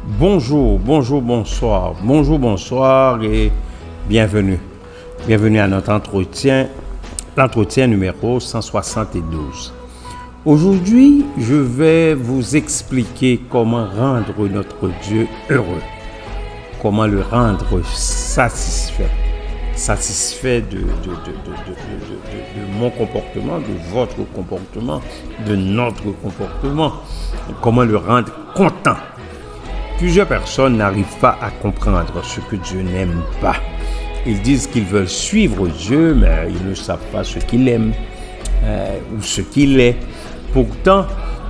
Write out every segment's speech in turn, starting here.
Bonjour, bonsoir et bienvenue. Bienvenue à notre l'entretien numéro 172. Aujourd'hui, je vais vous expliquer comment rendre notre Dieu heureux, comment le rendre satisfait de mon comportement, de votre comportement, de notre comportement, comment le rendre content. Plusieurs personnes n'arrivent pas à comprendre ce que Dieu n'aime pas. Ils disent qu'ils veulent suivre Dieu, mais ils ne savent pas ce qu'il aime ou ce qu'il est. Pourtant,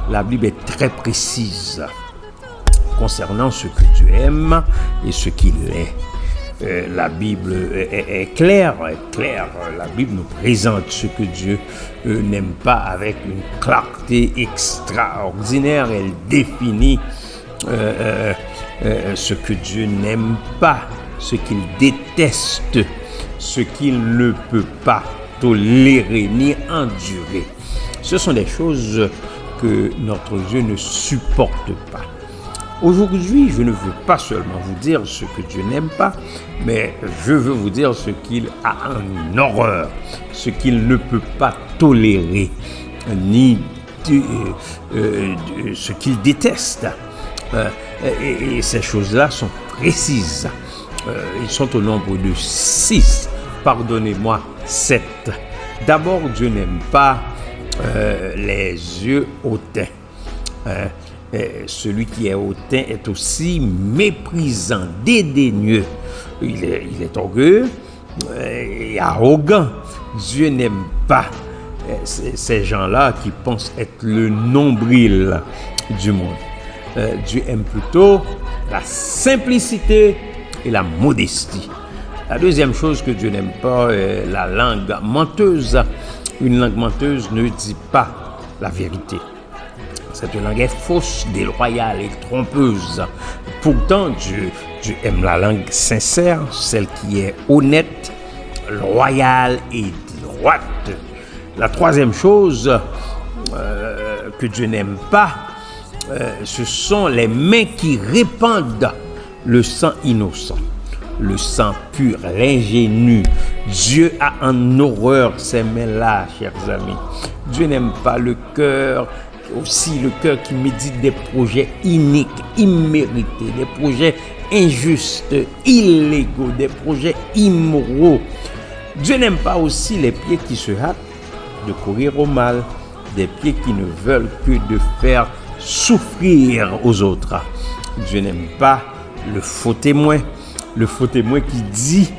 la Bible est très précise concernant ce que Dieu aime et ce qu'il est. La Bible est claire. La Bible nous présente ce que Dieu n'aime pas avec une clarté extraordinaire. Elle définit ce que Dieu n'aime pas, ce qu'il déteste, ce qu'il ne peut pas tolérer ni endurer. Ce sont des choses que notre Dieu ne supporte pas. Aujourd'hui, je ne veux pas seulement vous dire ce que Dieu n'aime pas, mais je veux vous dire ce qu'il a en horreur, ce qu'il ne peut pas tolérer, ni ce qu'il déteste. Et ces choses-là sont précises. Ils sont au nombre de 6. Pardonnez-moi, 7. D'abord, Dieu n'aime pas les yeux hautains. Celui qui est hautain est aussi méprisant, dédaigneux. Il est orgueilleux et arrogant. Dieu n'aime pas ces gens-là qui pensent être le nombril du monde. Dieu aime plutôt la simplicité et la modestie. La deuxième chose que Dieu n'aime pas est la langue menteuse. Une langue menteuse ne dit pas la vérité. Cette langue est fausse, déloyale et trompeuse. Pourtant, Dieu aime la langue sincère, celle qui est honnête, loyale et droite. La troisième chose que Dieu n'aime pas, ce sont les mains qui répandent le sang innocent, le sang pur, l'ingénu. Dieu a en horreur ces mains-là, chers amis. Dieu n'aime pas le cœur, aussi le cœur qui médite des projets iniques, immérités, des projets injustes, illégaux, des projets immoraux. Dieu n'aime pas aussi les pieds qui se hâtent de courir au mal, des pieds qui ne veulent que de faire souffrir aux autres. Dieu n'aime pas le faux témoin qui dit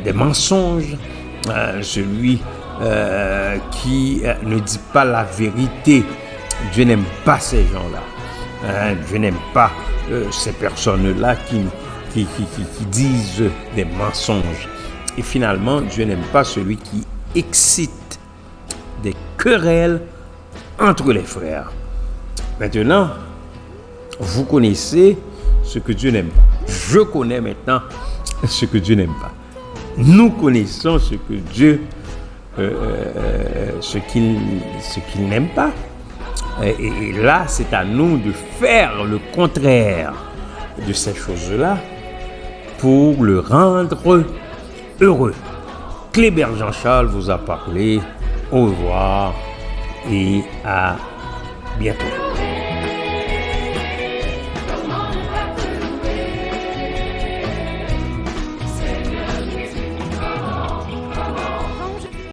des mensonges, celui qui ne dit pas la vérité. Dieu n'aime pas ces gens-là. Dieu n'aime pas ces personnes-là qui disent des mensonges. Et finalement, Dieu n'aime pas celui qui excite des querelles entre les frères. Maintenant, vous connaissez ce que Dieu n'aime pas. Je connais maintenant ce que Dieu n'aime pas. Nous connaissons ce que Dieu, ce qu'il n'aime pas. Et là, c'est à nous de faire le contraire de ces choses-là pour le rendre heureux. Kléber Jean-Charles vous a parlé. Au revoir et à bientôt.